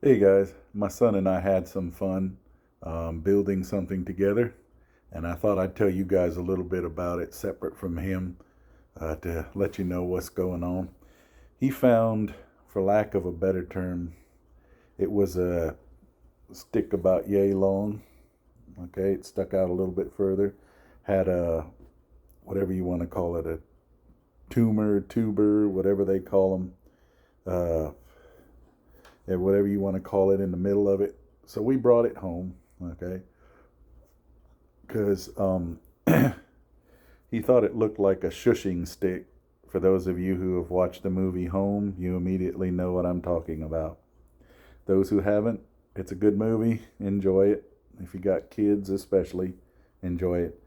Hey guys, my son and I had some fun building something together, and I thought I'd tell you guys a little bit about it separate from him to let you know what's going on. He found, for lack of a better term, it was a stick about yay long. Okay, it stuck out a little bit further, had a, whatever you want to call it, a tuber, whatever they call them. And whatever you want to call it in the middle of it. So we brought it home, okay, because he thought it looked like a shushing stick. For those of you who have watched the movie Home, you immediately know what I'm talking about. Those who haven't, it's a good movie. Enjoy it. If you got kids especially, enjoy it.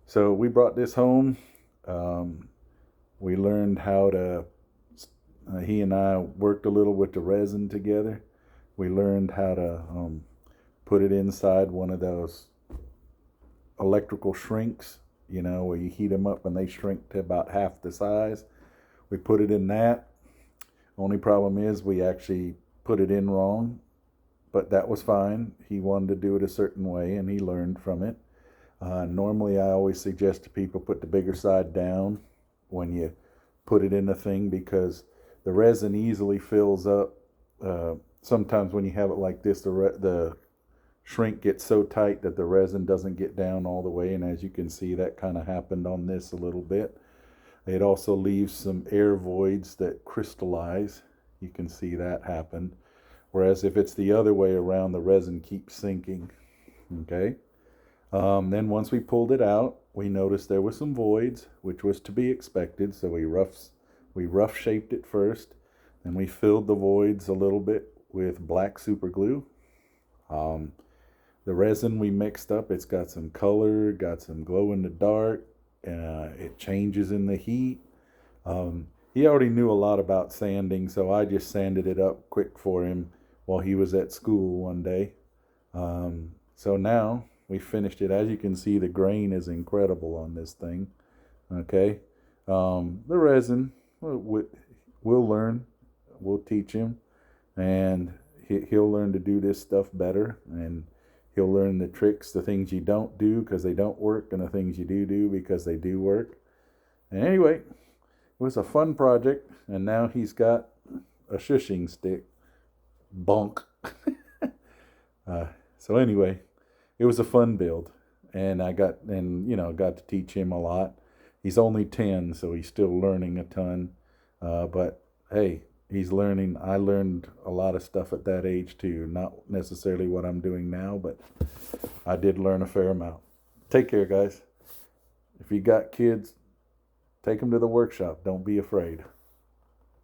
So we brought this home. We learned how to he and I worked a little with the resin together. We learned how to put it inside one of those electrical shrinks, where you heat them up and they shrink to about half the size. We put it in that. Only problem is we actually put it in wrong, but that was fine. He wanted to do it a certain way and he learned from it. Normally I always suggest to people put the bigger side down when you put it in the thing, because the resin easily fills up. Sometimes when you have it like this, the shrink gets so tight that the resin doesn't get down all the way. And as you can see, that kind of happened on this a little bit. It also leaves some air voids that crystallize. You can see that happen. Whereas if it's the other way around, the resin keeps sinking. Okay. Then once we pulled it out, we noticed there were some voids, which was to be expected. So we rough shaped it first, and we filled the voids a little bit with black super glue. The resin we mixed up, it's got some color, got some glow in the dark. It changes in the heat. He already knew a lot about sanding, so I just sanded it up quick for him while he was at school one day. So now we finished it. As you can see, the grain is incredible on this thing. Okay. The resin, we'll learn. We'll teach him, and he'll learn to do this stuff better, and he'll learn the tricks, the things you don't do because they don't work, and the things you do because they do work. And anyway, it was a fun project, and now he's got a shushing stick. Bonk. So anyway, it was a fun build, and I got to teach him a lot. He's only 10, so he's still learning a ton. But hey, he's learning. I learned a lot of stuff at that age too. Not necessarily what I'm doing now, but I did learn a fair amount. Take care, guys. If you got kids, take them to the workshop. Don't be afraid.